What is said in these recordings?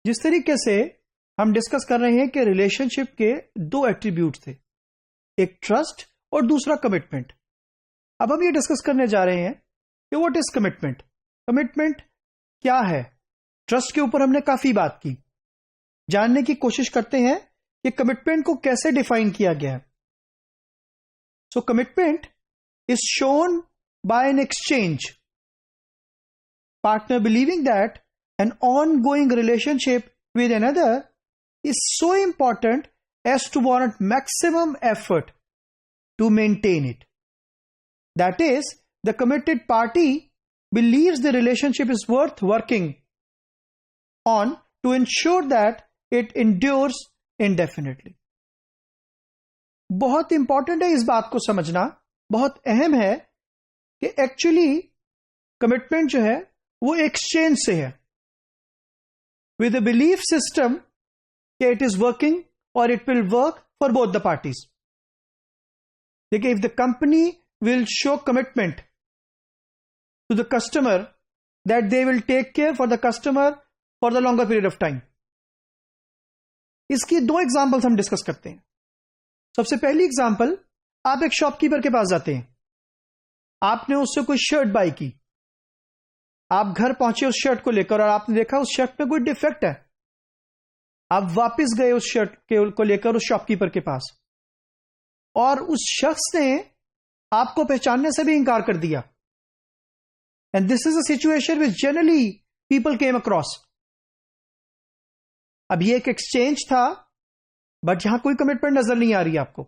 जिस तरीके से हम डिस्कस कर रहे हैं कि रिलेशनशिप के दो एट्रीब्यूट थे, एक ट्रस्ट और दूसरा कमिटमेंट। अब हम ये डिस्कस करने जा रहे हैं कि व्हाट इज कमिटमेंट। कमिटमेंट क्या है? ट्रस्ट के ऊपर हमने काफी बात की। जानने की कोशिश करते हैं कि कमिटमेंट को कैसे डिफाइन किया गया है। So commitment is shown by an exchange, partner believing that an ongoing relationship with another is so important as to warrant maximum effort to maintain it. That is, the committed party believes the relationship is worth working on to ensure that it endures indefinitely. बहुत important है इस बात को समझना, बहुत अहम है कि एक्चुअली कमिटमेंट जो है वो एक्सचेंज से है, विद अ बिलीफ सिस्टम कि इट इज वर्किंग और it will work for both the parties. देखिए, if the company will show commitment to the customer that they will take care for the customer for the longer period of time. इसकी दो examples हम discuss करते हैं। सबसे पहली example, आप एक शॉपकीपर के पास जाते हैं, आपने उससे कोई शर्ट बाय की, आप घर पहुंचे उस शर्ट को लेकर और आपने देखा उस शर्ट में कोई डिफेक्ट है। आप वापस गए उस शर्ट को लेकर उस शॉपकीपर के पास और उस शख्स ने आपको पहचानने से भी इंकार कर दिया। And this is a situation which generally people came across. अब ये एक एक्सचेंज था, बट यहां कोई कमिटमेंट नजर नहीं आ रही आपको।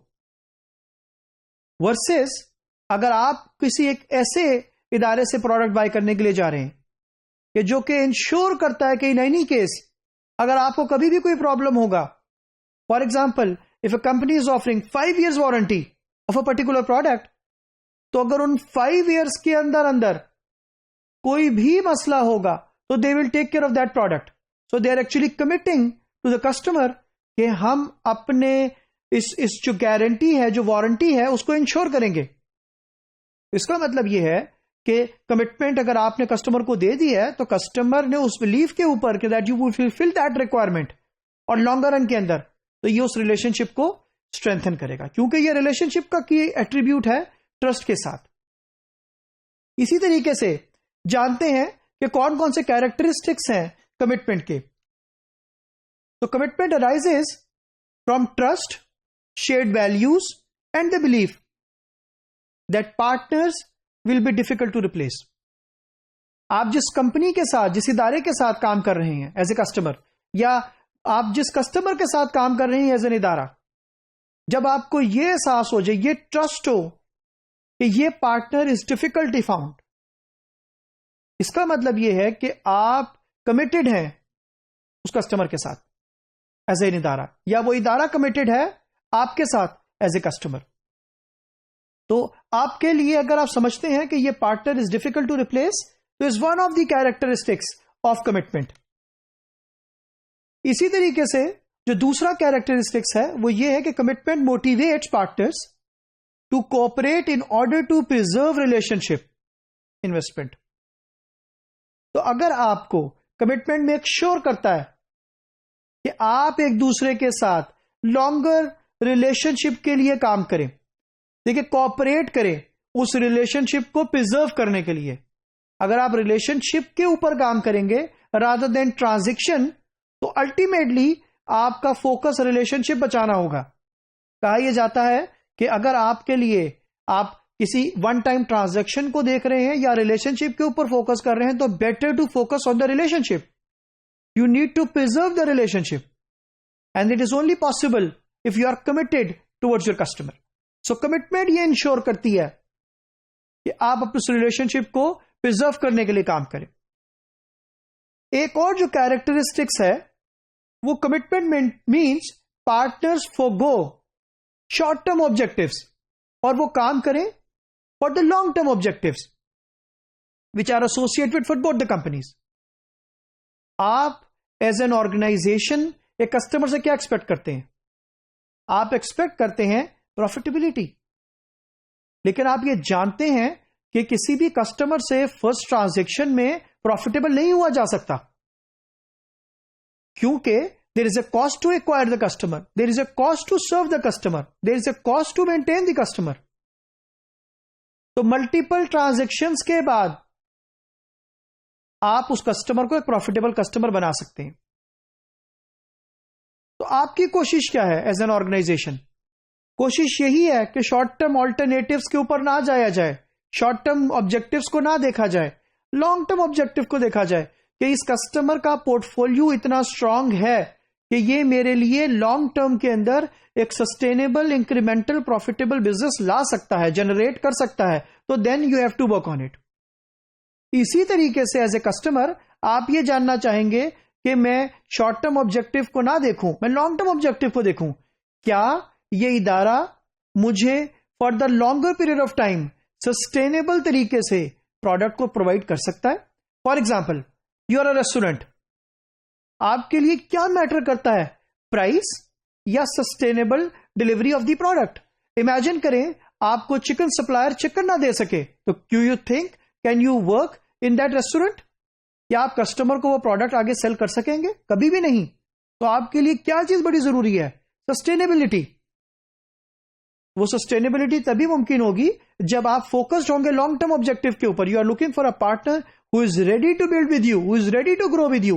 वर्सेस अगर आप किसी एक ऐसे इदारे से प्रोडक्ट बाय करने के लिए जा रहे हैं कि जो कि इंश्योर करता है कि इन एनी केस अगर आपको कभी भी कोई प्रॉब्लम होगा, for example if a company is offering 5 years warranty of a particular product, तो अगर उन 5 years के अंदर अंदर कोई भी मसला होगा तो they will take care of that product. So they are actually committing to the customer कि हम अपने इस जो गारंटी है, जो वारंटी है, उसको इंश्योर करेंगे। इसका मतलब यह है कि कमिटमेंट अगर आपने कस्टमर को दे दी है तो कस्टमर ने उस बिलीफ के ऊपर कि that you will fulfil that requirement और लॉन्गर रन के अंदर, तो ये उस रिलेशनशिप को स्ट्रेंथन करेगा, क्योंकि ये रिलेशनशिप का की एट्रीब्यूट है ट्रस्ट के साथ। इसी तरीके से जानते हैं कि कौन कौन से कैरेक्टरिस्टिक्स हैं कमिटमेंट के। तो commitment arises from trust, shared values and the belief that partners will be difficult to replace. आप जिस कंपनी के साथ, जिस इदारे के साथ काम कर रहे हैं एज ए कस्टमर, या आप जिस कस्टमर के साथ काम कर रहे हैं एज एन इदारा, जब आपको यह एहसास हो जाए, ये ट्रस्ट हो कि ये पार्टनर इज डिफिकल्टी फाउंड, इसका मतलब यह है कि आप कमिटेड हैं उस कस्टमर के साथ एज एन इदारा, या वो इदारा कमिटेड है आपके साथ एज ए कस्टमर। तो आपके लिए अगर आप समझते हैं कि ये partner is difficult to replace, तो is one of the characteristics of commitment. इसी तरीके से जो दूसरा कैरेक्टरिस्टिक्स है वो ये है कि commitment motivates partners to cooperate in order to preserve relationship investment. तो अगर आपको कमिटमेंट मेक श्योर करता है कि आप एक दूसरे के साथ लॉन्गर रिलेशनशिप के लिए काम करें, देखिए कोऑपरेट करें उस रिलेशनशिप को प्रिजर्व करने के लिए। अगर आप रिलेशनशिप के ऊपर काम करेंगे रादर देन ट्रांजैक्शन, तो अल्टीमेटली आपका फोकस रिलेशनशिप बचाना होगा। कहा यह जाता है कि अगर आपके लिए आप किसी वन टाइम ट्रांजैक्शन को देख रहे हैं या रिलेशनशिप के ऊपर फोकस कर रहे हैं, तो better to focus on the relationship. You need to preserve the relationship and it is only possible if you are committed towards your customer. So commitment ये इंश्योर करती है कि आप अपने उस रिलेशनशिप को प्रिजर्व करने के लिए काम करें। एक और जो कैरेक्टरिस्टिक्स है वो commitment means partners forgo short term objectives और वो काम करें for the long term objectives which are associated for both the companies. आप एज एन ऑर्गेनाइजेशन एक कस्टमर से क्या एक्सपेक्ट करते हैं? आप एक्सपेक्ट करते हैं प्रॉफिटेबिलिटी, लेकिन आप ये जानते हैं कि किसी भी कस्टमर से फर्स्ट ट्रांजैक्शन में प्रॉफिटेबल नहीं हुआ जा सकता। क्योंकि there is a cost to acquire the customer, there is a cost to serve the customer, there is a cost to maintain the customer. तो मल्टीपल ट्रांजैक्शंस के बाद आप उस कस्टमर को एक प्रॉफिटेबल कस्टमर बना सकते हैं। तो आपकी कोशिश क्या है एज एन ऑर्गेनाइजेशन? कोशिश यही है कि शॉर्ट टर्म ऑल्टरनेटिव्स के ऊपर ना जाया जाए, शॉर्ट टर्म ऑब्जेक्टिव्स को ना देखा जाए, लॉन्ग टर्म ऑब्जेक्टिव को देखा जाए कि इस कस्टमर का पोर्टफोलियो इतना स्ट्रांग है कि ये मेरे लिए लॉन्ग टर्म के अंदर एक सस्टेनेबल इंक्रीमेंटल प्रॉफिटेबल बिजनेस ला सकता है, जनरेट कर सकता है, तो then you have to work on it. इसी तरीके से एज ए कस्टमर आप ये जानना चाहेंगे कि मैं शॉर्ट टर्म ऑब्जेक्टिव को ना देखूं, मैं लॉन्ग टर्म ऑब्जेक्टिव को देखूं। क्या ये इदारा मुझे for the longer period of time sustainable तरीके से प्रोडक्ट को प्रोवाइड कर सकता है? For example, you are a restaurant, आपके लिए क्या मैटर करता है, प्राइस या sustainable delivery of the product? Imagine करें आपको चिकन सप्लायर चिकन ना दे सके, तो do you think can you work in that restaurant? या आप कस्टमर को वो प्रोडक्ट आगे सेल कर सकेंगे? कभी भी नहीं। तो आपके लिए क्या चीज बड़ी जरूरी है? सस्टेनेबिलिटी। वो सस्टेनेबिलिटी तभी मुमकिन होगी जब आप फोकस्ड होंगे लॉन्ग टर्म ऑब्जेक्टिव के ऊपर। You are looking for a partner who is ready to build with you, who is ready to grow with you,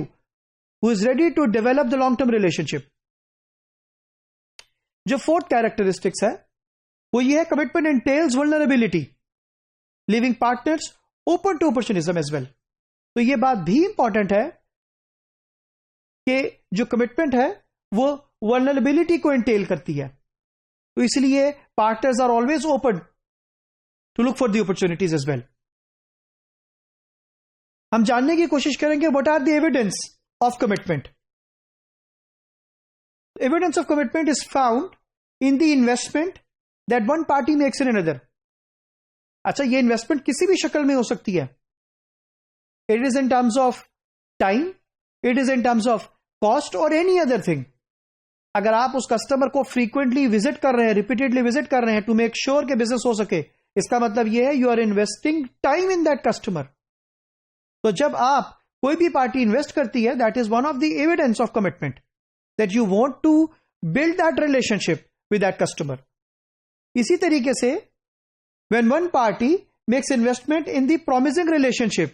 who is ready to develop the long term relationship. जो fourth characteristics है वो ये है, commitment entails vulnerability, leaving partners open to opportunism as well. तो ये बात भी important है कि जो कमिटमेंट है वो वल्नरेबिलिटी को एंटेल करती है। तो इसलिए partners are always open to look for the opportunities as well. हम जानने की कोशिश करेंगे what are the evidence of commitment. Evidence of commitment is found in the investment that one party makes in another. अच्छा, ये investment किसी भी शक्ल में हो सकती है। It is in terms of time, it is in terms of cost और एनी अदर थिंग। अगर आप उस कस्टमर को फ्रीक्वेंटली विजिट कर रहे हैं, रिपीटेडली विजिट कर रहे हैं टू मेक श्योर कि बिजनेस हो सके, इसका मतलब यह है you are investing time in that customer. तो जब आप कोई भी पार्टी इन्वेस्ट करती है, that is one of the evidence of commitment that you want to build that relationship with that customer. इसी तरीके से when one party makes investment in the promising relationship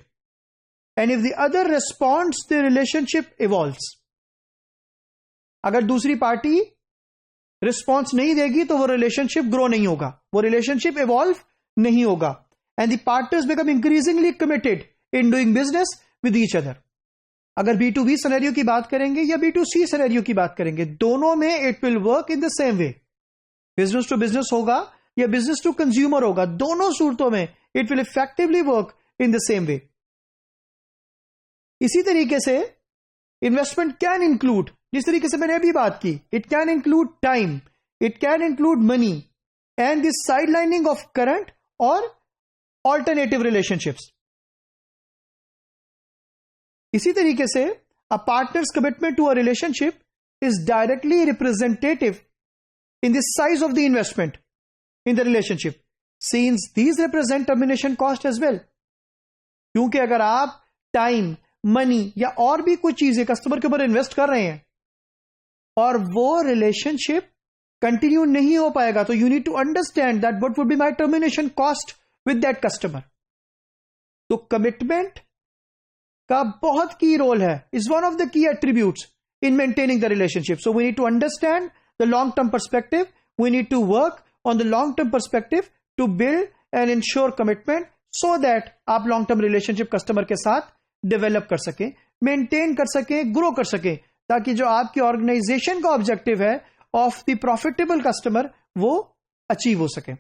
and if the other responds, the relationship evolves. अगर दूसरी party response नहीं देगी तो वो relationship grow नहीं होगा, वो रिलेशनशिप इवॉल्व नहीं होगा, and the partners become increasingly committed in doing business with each other. अगर B2B सिनेरियो की बात करेंगे या B2C सिनेरियो की बात करेंगे, दोनों में it will work in the same way. Business to business होगा या बिजनेस टू कंज्यूमर होगा, दोनों सूरतों में it will effectively work in the same way. इसी तरीके से इन्वेस्टमेंट कैन इंक्लूड, जिस तरीके से मैंने अभी बात की, it can include time, it can include money and the sidelining of current और ऑल्टरनेटिव रिलेशनशिप्स। इसी तरीके से a partner's commitment to a relationship is directly representative in the size of the investment in the relationship, since these represent termination cost as well. क्योंकि अगर आप time, money या और भी कुछ चीजें कस्टमर के ऊपर इन्वेस्ट कर रहे हैं और वो रिलेशनशिप कंटिन्यू नहीं हो पाएगा, तो you need to understand that what would be my termination cost with that customer. तो कमिटमेंट का बहुत की रोल है, is one of the key attributes in maintaining the relationship. So we need to understand the long-term perspective. We need to work on the long-term perspective to build and ensure commitment so that आप long-term relationship customer के साथ develop कर सकें, maintain कर सकें, grow कर सकें, ताकि जो आपकी organization का objective है of the profitable customer वो achieve हो सके।